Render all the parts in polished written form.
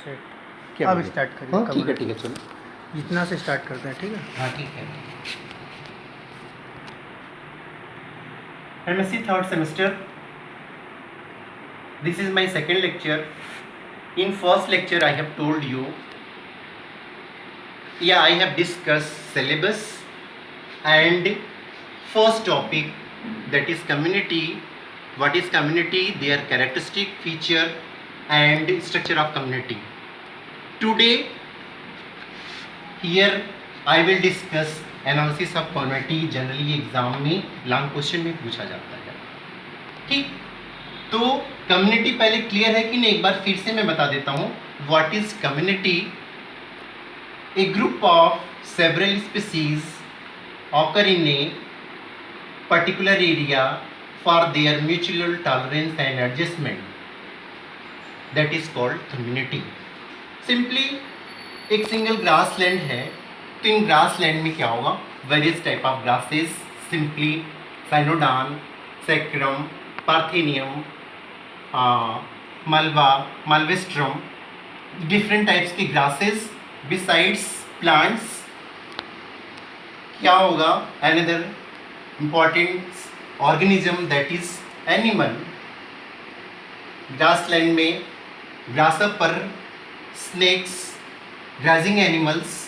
Set क्या अब बोले? स्टार्ट करिए। हाँ ठीक है चलो। जितना से स्टार्ट करते हैं, ठीक है। हाँ ठीक है। MSc third semester. This is my second lecture. In first lecture I have told you, I have discussed syllabus and first topic, that is community. What is community? Their characteristic, feature and structure of community. Today here I will discuss analysis of community. Generally exam में long question में पूछा जाता है, ठीक। तो community पहले clear है कि नहीं, एक बार फिर से मैं बता देता हूँ। What is community? A group of several species occur in a particular area for their mutual tolerance and adjustment, that is called community. Simply एक सिंगल ग्रास लैंड है, तो इन ग्रास लैंड में क्या होगा? Various type of grasses, simply Cynodon, Saccharum, Parthenium, Malva, Malvastrum, different types की grasses besides plants. क्या होगा? Another important organism, that is animal. Grassland में ग्रासहॉपर, स्नेक्स, ग्राजिंग एनिमल्स,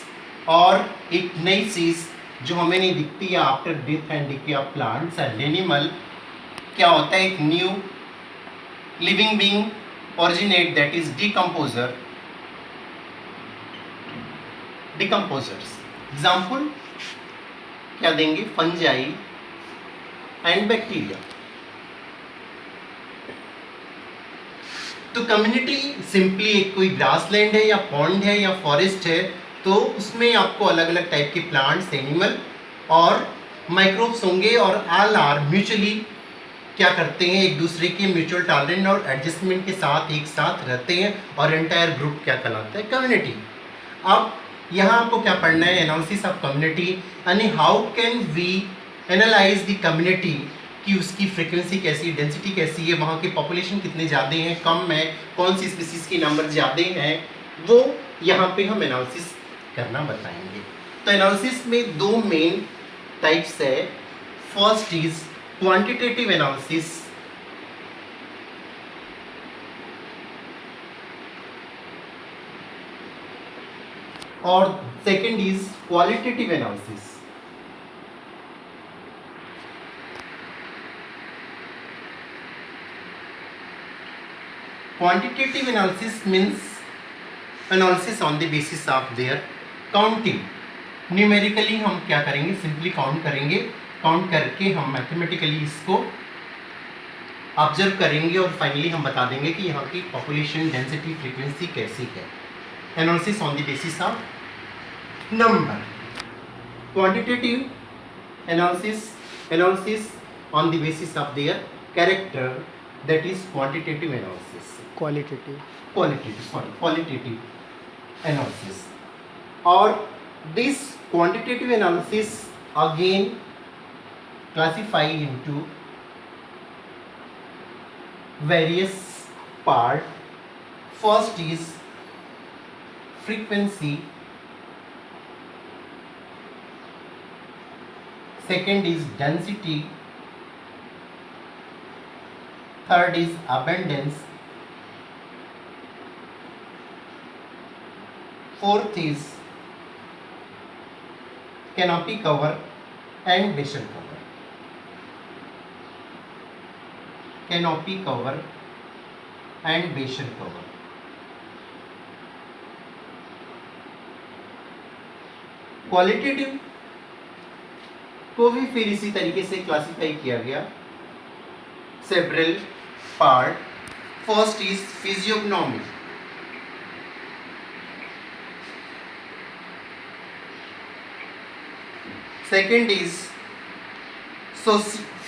और एक नई चीज़ जो हमें नहीं दिखती है after death and decay of plants and animal, क्या होता है? एक new living being originate, that is decomposer, decomposers. Example क्या देंगे? Fungi and bacteria. तो कम्युनिटी सिंपली एक कोई ग्रासलैंड है या पॉन्ड है या फॉरेस्ट है, तो उसमें आपको अलग अलग टाइप के प्लांट्स, एनिमल और माइक्रोब्स होंगे, और ऑल आर म्यूचुअली क्या करते हैं? एक दूसरे के म्यूचुअल टॉलरेंस और एडजस्टमेंट के साथ एक साथ रहते हैं, और एंटायर ग्रुप क्या कहलाता है? कम्युनिटी। अब यहाँ आपको क्या पढ़ना है? एनालिसिस ऑफ कम्युनिटी, यानी how can we analyse the community, कि उसकी फ्रीक्वेंसी कैसी है, डेंसिटी कैसी है, वहाँ की पॉपुलेशन कितने ज़्यादा हैं, कम है, कौन सी स्पीसीज की नंबर ज़्यादा हैं, वो यहाँ पे हम एनालिसिस करना बताएंगे। तो एनालिसिस में दो मेन टाइप्स है। फर्स्ट इज क्वांटिटेटिव एनालिसिस, और second is qualitative analysis. Quantitative analysis means analysis on the basis of their counting. Numerically हम क्या करेंगे? सिंपली काउंट करेंगे, काउंट करके हम मैथमेटिकली इसको ऑब्जर्व करेंगे, और फाइनली हम बता देंगे कि यहाँ की पॉपुलेशन, डेंसिटी, फ्रीक्वेंसी कैसी है। Analysis on the basis of number. Quantitative analysis, analysis on the basis of their character, that is quantitative analysis. qualitative analysis. Or this quantitative analysis again classify into various part. First is frequency, second is density, third is abundance, fourth is canopy cover and basal cover. Canopy cover and basal cover. Qualitative को भी फिर इसी तरीके से classify किया गया, several part. First is physiognomy, second is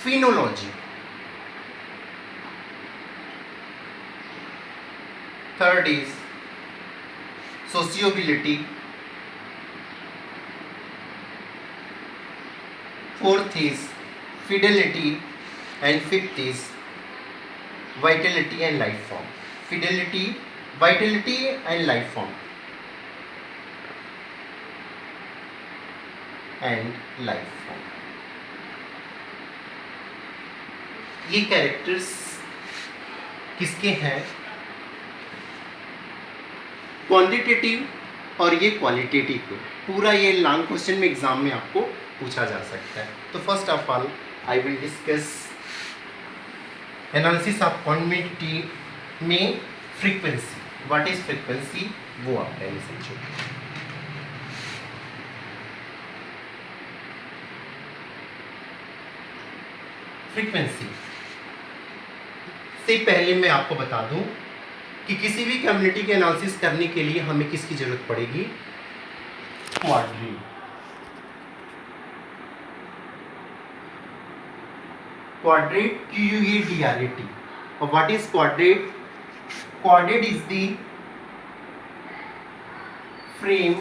phenology, third is sociability, fourth is fidelity, and fifth is vitality and life form. Fidelity, vitality and life form ये characters किसके हैं? क्वांटिटेटिव और ये क्वालिटेटिव। पूरा ये लॉन्ग क्वेश्चन में exam में आपको पूछा जा सकता है। तो first of all I will discuss analysis of quantity में फ्रीक्वेंसी। व्हाट इज फ्रीक्वेंसी वो आप पहले समझो। फ्रीक्वेंसी से पहले मैं आपको बता दूं कि किसी भी कम्युनिटी के एनालिसिस करने के लिए हमें किसकी जरूरत पड़ेगी? क्वाड्रेट। Quadrat QUADRAT। और what is quadrat? Quadrat is the frame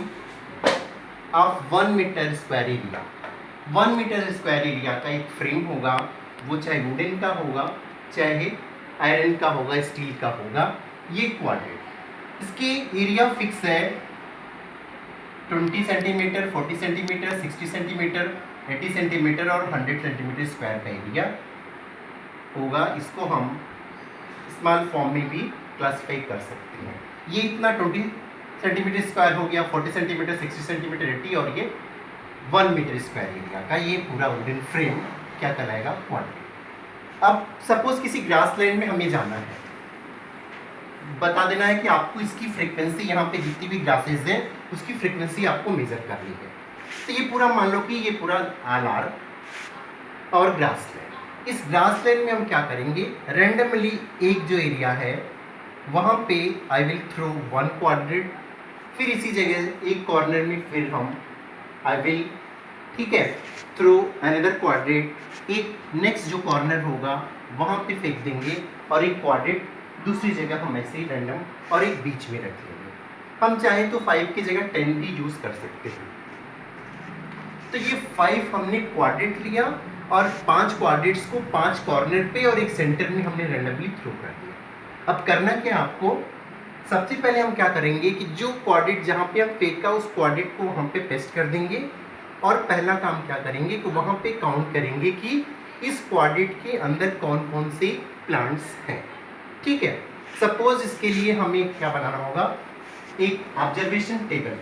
of 1 metre square area. 1 metre square area का एक फ्रेम होगा, वो चाहे वुडन का होगा, चाहे आयरन का होगा, स्टील का होगा। ये क्वाड्रेट, इसकी एरिया फिक्स है 20 सेंटीमीटर, 40 सेंटीमीटर, 60 सेंटीमीटर, 80 सेंटीमीटर और 100 सेंटीमीटर स्क्वायर का एरिया होगा। इसको हम स्मॉल फॉर्म में भी क्लासिफाई कर सकते हैं। ये इतना 20 सेंटीमीटर स्क्वायर हो गया, 40 सेंटीमीटर, 60 सेंटीमीटर, 80 और ये 1 मीटर स्क्वायर एरिया का ये पूरा वुडन फ्रेम क्या कहलाएगा? क्वाड्रेट। अब सपोज किसी ग्रास लैंड में हमें जाना है, बता देना है कि आपको इसकी फ्रीक्वेंसी, यहाँ पे जितनी भी ग्रासेस हैं उसकी फ्रीक्वेंसी आपको मेजर करनी है। तो ये पूरा मान लो कि ये पूरा आर और ग्रास लैंड। इस ग्रास लैंड में हम क्या करेंगे? रैंडमली एक जो एरिया है वहाँ पे आई विल थ्रो 1 क्वाड्रेट, फिर इसी जगह एक कॉर्नर में फिर हम आई विल, ठीक है, थ्रो अनदर क्वाड्रेट। एक नेक्स्ट जो कॉर्नर होगा वहाँ पे फेंक देंगे और एक क्वाड्रेट दूसरी जगह हम ऐसे ही रैंडम और एक बीच में रख लेंगे। हम चाहें तो 5 की जगह 10 भी यूज़ कर सकते हैं। तो ये 5 हमने क्वाड्रेट लिया और 5 क्वाड्रेट्स को 5 कॉर्नर पे और एक सेंटर में हमने रैंडमली थ्रो कर दिया। अब करना क्या आपको? सबसे पहले हम क्या करेंगे कि जो क्वाड्रेट जहाँ पे हम फेंका उस क्वाड्रेट को वहाँ पे पेस्ट कर देंगे और पहला काम क्या करेंगे कि वहाँ पे काउंट करेंगे कि इस क्वाड्रेट के अंदर कौन कौन से प्लांट्स हैं। ठीक है, सपोज इसके लिए हमें क्या बनाना होगा? एक ऑब्जर्वेशन टेबल।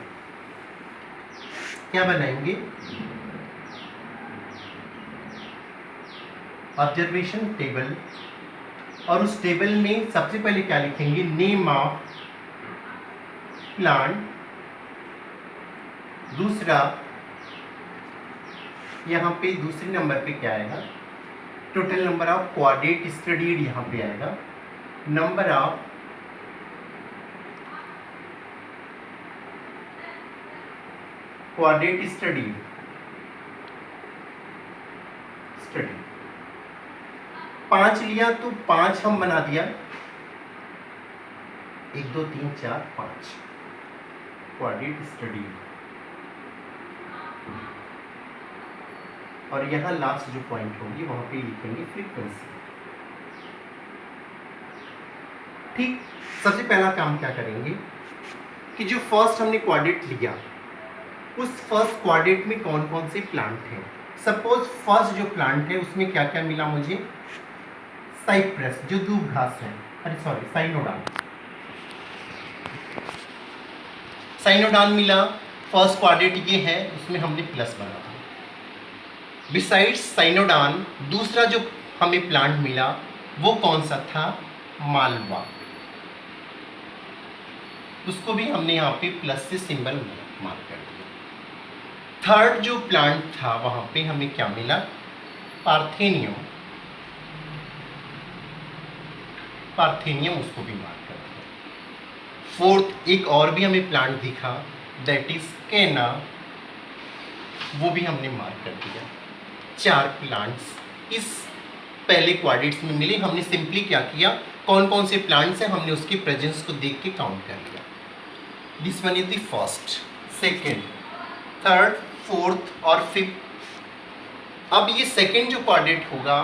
क्या बनाएंगे? Observation table. और उस टेबल में सबसे पहले क्या लिखेंगे? Name of plant. दूसरा, यहाँ पे दूसरे नंबर पे क्या आएगा? Total number of quadrat studied यहाँ पे आएगा। नंबर ऑफ क्वाड्रेट स्टडी 5 लिया तो 5 हम बना दिया, 1 2 3 4 5 क्वाड्रेट स्टडी। और यहाँ लास्ट जो पॉइंट होगी वहां पे लिखेंगे फ्रीक्वेंसी। ठीक, सबसे पहला काम क्या करेंगे कि जो फर्स्ट हमने क्वाड्रेट लिया उस फर्स्ट क्वाड्रेट में कौन कौन से प्लांट हैं। सपोज फर्स्ट जो प्लांट है उसमें क्या क्या मिला मुझे? साइप्रस, जो दूब घास है, अरे सॉरी साइनोडान मिला। फर्स्ट क्वाड्रेट ये है, उसमें हमने प्लस बना दिया। बिसाइड्स साइनोडान दूसरा जो हमें प्लांट मिला वो कौन सा था? मालवा। उसको भी हमने यहाँ पे प्लस से सिंबल मार्क कर दिया। थर्ड जो प्लांट था वहाँ पे हमें क्या मिला? पार्थेनियम, उसको भी मार्क कर दिया। फोर्थ एक और भी हमें प्लांट दिखा, दैट इज केना, वो भी हमने मार्क कर दिया। 4 प्लांट्स इस पहले क्वाड्रेट्स में मिले। हमने सिंपली क्या किया, कौन कौन से प्लांट्स हैं हमने उसकी प्रेजेंस को देख के काउंट कर लिया। This one is the first, second, third, fourth और फिफ्थ। अब ये सेकेंड जो क्वाड्रेट होगा,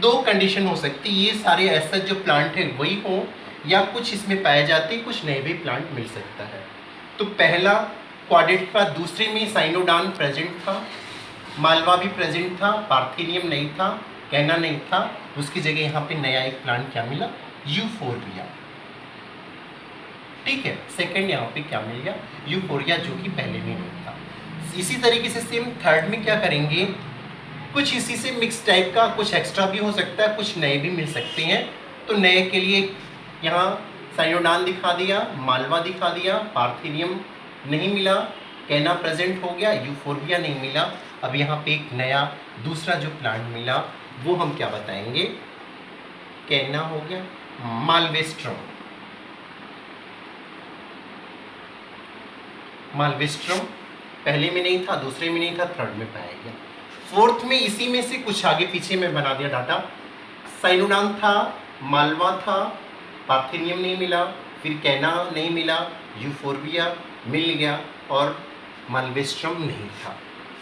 2 कंडीशन हो सकती है, ये सारे ऐसा जो प्लांट है वही हो या कुछ इसमें पाए जाते हैं, कुछ नए भी प्लांट मिल सकता है। तो पहला क्वाड्रेट का दूसरे में साइनोडान प्रेजेंट था, मालवा भी प्रेजेंट था, पार्थेनियम नहीं था, कैना नहीं था, उसकी जगह यहाँ पे नया एक प्लांट क्या मिला, यूफोरबिया। ठीक है, सेकंड यहाँ पे क्या मिल गया, यूफोरिया, जो कि पहले में नहीं था। इसी तरीके से सेम थर्ड में क्या करेंगे, कुछ इसी से मिक्स टाइप का, कुछ एक्स्ट्रा भी हो सकता है, कुछ नए भी मिल सकते हैं। तो नए के लिए यहाँ साइनोडान दिखा दिया, मालवा दिखा दिया, पार्थेनियम नहीं मिला, कैना प्रेजेंट हो गया, यूफोरबिया नहीं मिला। अब यहाँ पे एक नया दूसरा जो प्लांट मिला वो हम क्या बताएंगे, कैना हो गया, मालवेस्ट्रम, मालवेस्ट्रम पहले में नहीं था, दूसरे में नहीं था, थर्ड में पाया गया। फोर्थ में इसी में से कुछ आगे पीछे में बना दिया डाटा, साइनोडान था, मालवा था, पार्थेनियम नहीं मिला, फिर कैना नहीं मिला, यूफोरबिया मिल गया और मालवेस्ट्रम नहीं था।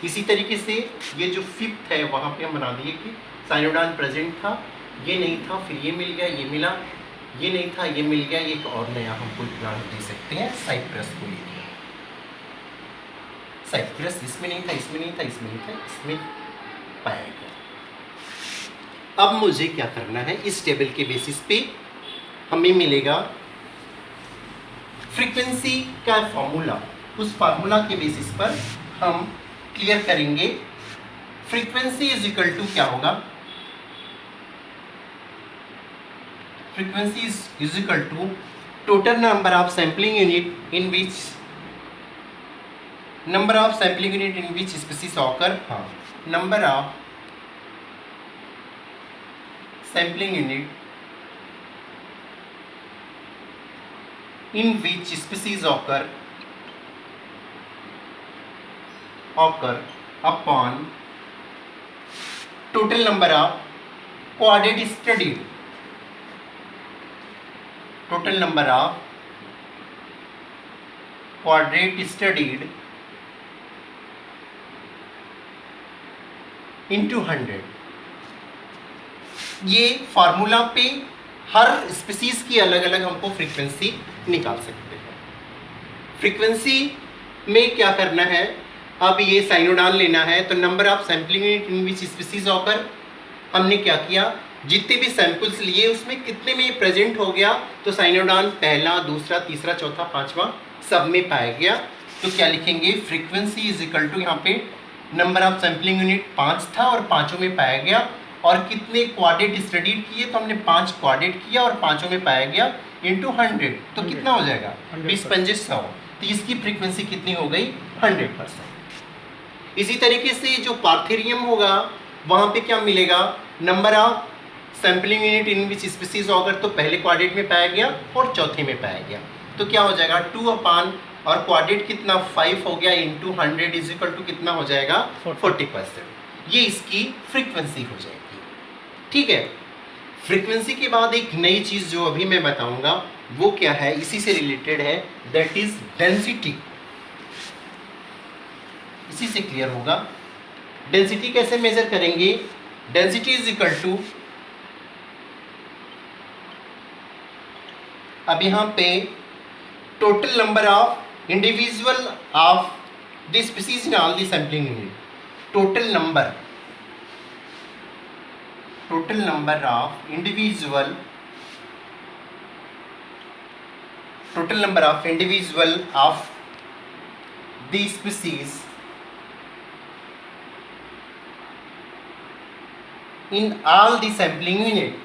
इसी तरीके से ये जो फिफ्थ है वहाँ पे हम बना दिए कि साइनोडान प्रेजेंट था, ये नहीं था, फिर ये मिल गया, ये मिला, ये नहीं था, ये मिल गया, एक और नया हम कोई प्लांट दे सकते हैं, साइप्रस को ले, साइप्रस इसमें नहीं था, इसमें नहीं था, इसमें नहीं था, इसमें पाया गया। अब मुझे क्या करना है, इस टेबल के बेसिस पे हमें मिलेगा फ्रीक्वेंसी का फॉर्मूला, उस फार्मूला के बेसिस पर हम क्लियर करेंगे। फ्रीक्वेंसी इज इक्वल टू क्या होगा, frequency is equal to total number of sampling unit in which number of sampling unit in which species occur, हाँ, number of sampling unit in which species occur upon total number of quadrat studied, total number of quadrat studied into 100। ये formula पे हर species की अलग अलग हमको frequency निकाल सकते हैं। फ्रीक्वेंसी में क्या करना है, अब ये साइनोडान लेना है तो number of sampling unit in which species occur, हमने क्या किया, जितने भी सैंपल्स लिए उसमें कितने में प्रेजेंट हो गया, तो साइनोडान पहला, दूसरा, तीसरा, चौथा, पांचवा सब में पाया गया। तो क्या लिखेंगे, फ्रीक्वेंसी इज इक्वल टू, यहाँ पे नंबर ऑफ सैम्पलिंग यूनिट 5 था और पांचों में पाया गया, और कितने क्वाड्रेट स्टडीड किए, तो हमने 5 क्वाड्रेट किया और पांचों में पाया गया, इंटू 100, तो कितना हो जाएगा, 20-25 100। तो इसकी फ्रीक्वेंसी कितनी हो गई, 100%। इसी तरीके से जो पार्थेनियम होगा वहाँ पे क्या मिलेगा, number of sampling unit in which species occur, तो पहले क्वाड्रेट में पाया गया और चौथे में पाया गया, तो क्या हो जाएगा 2 और क्वाड्रेट कितना 5 हो गया, इंटू 100 इज इक्वल टू कितना हो जाएगा 40%। ये इसकी फ्रीक्वेंसी हो जाएगी। ठीक है, फ्रीक्वेंसी के बाद एक नई चीज़ जो अभी मैं बताऊंगा वो क्या है, इसी से रिलेटेड है, दैट इज डेंसिटी। इसी से क्लियर होगा। डेंसिटी कैसे मेजर करेंगे, डेंसिटी इज इक्वल टू, अब यहाँ पे total number of individual of the species in all the sampling unit, total number of individual of the species in all the sampling unit,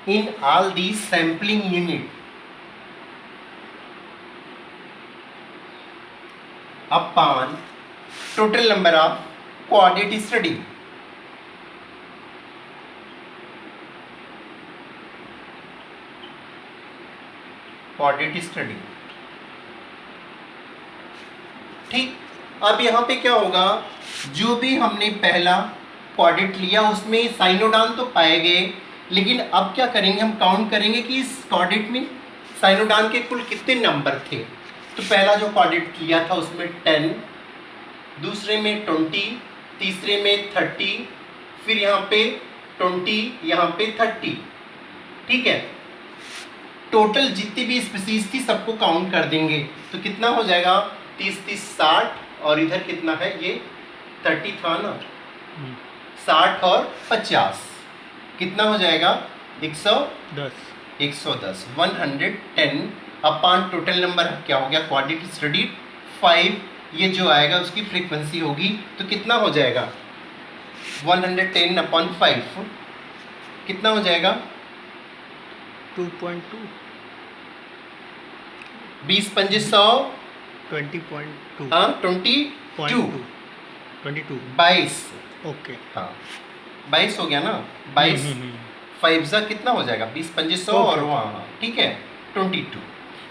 in all these sampling unit upon total number of quadrate study, quadrate study। ठीक, अब यहाँ पे क्या होगा, जो भी हमने पहला क्वाड्रेट लिया उसमें साइनोडान तो पाए गए, लेकिन अब क्या करेंगे, हम काउंट करेंगे कि इस क्वाड्रेट में साइनोडान के कुल कितने नंबर थे। तो पहला जो क्वाड्रेट लिया था उसमें 10, दूसरे में 20, तीसरे में 30, फिर यहाँ पे 20, यहाँ पे 30, ठीक है। टोटल जितनी भी स्पीसीज थी सबको काउंट कर देंगे तो कितना हो जाएगा, 30 30 60, और इधर कितना है, ये 30 था ना, 60 और 50 कितना हो जाएगा, 110, 110 अपॉन टोटल नंबर क्या हो गया, क्वाड्रेटिक स्टडीड 5, ये जो आएगा उसकी फ्रीक्वेंसी होगी तो कितना हो जाएगा, 110 अपॉन 5 कितना हो जाएगा, 2.2, 20 पंजे 100, 20.2, हाँ 22, 22, ओके। हाँ 22 हो गया ना, 22 5 जा कितना हो जाएगा, 20 पंजे 100 और वहाँ, ठीक है 22।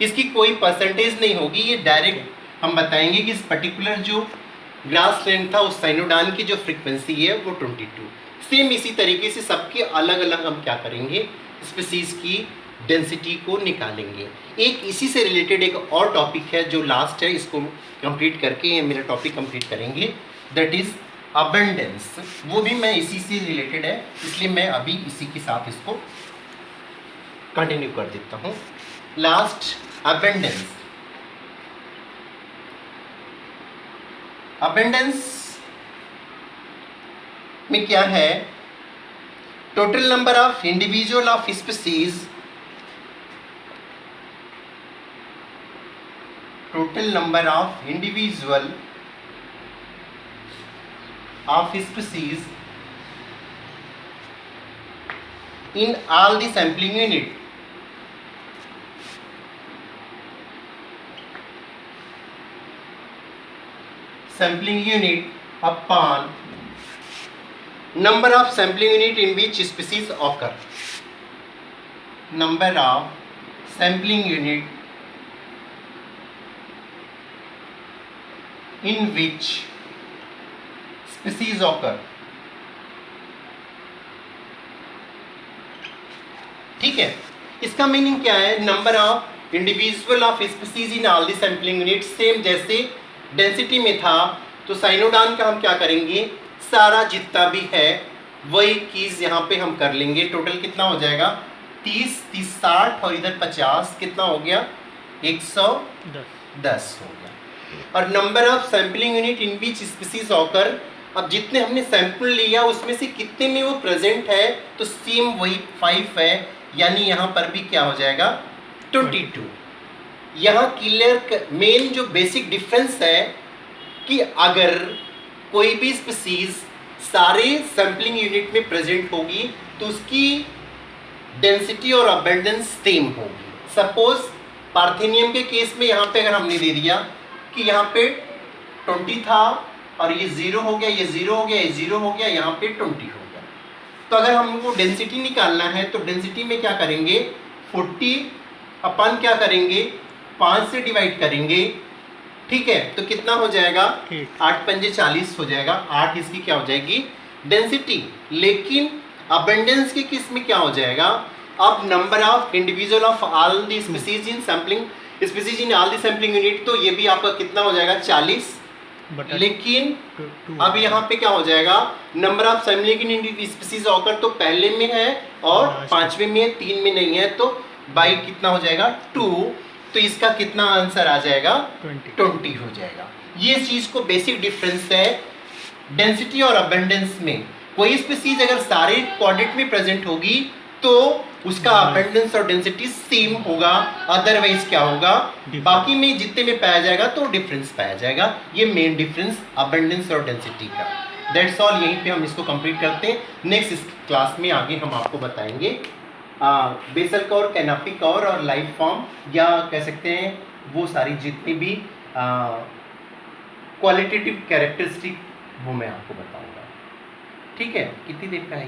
इसकी कोई परसेंटेज नहीं होगी, ये डायरेक्ट हम बताएंगे कि इस पर्टिकुलर जो ग्रास लैंड था उस साइनोडान की जो फ्रीक्वेंसी है वो 22। सेम इसी तरीके से सबके अलग अलग हम क्या करेंगे, स्पीसीज की डेंसिटी को निकालेंगे। एक इसी से रिलेटेड एक और टॉपिक है जो लास्ट है, इसको कंप्लीट करके ये मेरा टॉपिक कंप्लीट करेंगे, दैट इज अबंडेंस। वो भी मैं इसी से रिलेटेड है, इसलिए मैं अभी इसी के साथ इसको कंटिन्यू कर देता हूँ। Last, abundance. अबंडेंस में क्या है, total number of individual of species, total number of individual of species in all the sampling unit, sampling unit upon number of sampling unit in which species occur, number of sampling unit in which species occur, ठीक है। इसका meaning क्या है, number of individual of species in all the sampling unit, same जैसे density में था तो साइनोडान का हम क्या करेंगे, सारा जितना भी है वही चीज यहाँ पे हम कर लेंगे। टोटल कितना हो जाएगा, 30 30 60 और इधर 50 कितना हो गया, 110 हो गया। और number of sampling unit in which species occur, अब जितने हमने सैंपल लिया उसमें से कितने में वो प्रेजेंट है तो सेम वही 5 है, यानी यहाँ पर भी क्या हो जाएगा 22। यहाँ क्लियर मेन जो बेसिक डिफरेंस है कि अगर कोई भी स्पीसीज सारे सैंपलिंग यूनिट में प्रेजेंट होगी तो उसकी डेंसिटी और अबंडेंस सेम होगी। सपोज पार्थेनियम के केस में यहाँ पे अगर हमने दे दिया कि यहाँ पे 20 था और ये 0 हो गया, ये 0 हो गया, ये 0 हो गया, यहाँ पे 20 हो गया, तो अगर हमको डेंसिटी निकालना है तो डेंसिटी में क्या करेंगे, 40 अपन क्या करेंगे 5 से डिवाइड करेंगे, ठीक है। तो कितना हो जाएगा, 8 पंजे 40 हो जाएगा, 8 इसकी क्या हो जाएगी डेंसिटी। लेकिन अबंडेंस के केस में क्या हो जाएगा, अब number of individual of all the species in sampling, species in all the sampling unit, तो ये भी आपका कितना हो जाएगा 40। लेकिन अब यहाँ पे क्या हो जाएगा, number of sampling species occur तो पहले में है और 5वें में है, 3 में नहीं है, तो बाई कितना हो जाएगा 2, तो इसका कितना आंसर आ जाएगा 20 हो जाएगा। ये चीज को बेसिक डिफरेंस है डेंसिटी और अबंडेंस में। कोई स्पीसीज अगर सारे क्वाड्रेंट में प्रेजेंट होगी तो उसका अबंडेंस और डेंसिटी सेम होगा, अदरवाइज क्या होगा बाकी में जितने में पाया जाएगा तो डिफरेंस पाया जाएगा। ये मेन डिफरेंस अबंडेंस और डेंसिटी का। दैट्स ऑल, यहीं पे हम इसको कंप्लीट करते हैं। नेक्स्ट क्लास में आगे हम आपको बताएंगे बेसल कवर, कैनापी कवर और लाइफ फॉर्म, या कह सकते हैं वो सारी जितनी भी क्वालिटेटिव कैरेक्टरिस्टिक वो मैं आपको बताऊंगा। ठीक है, कितनी देर का है?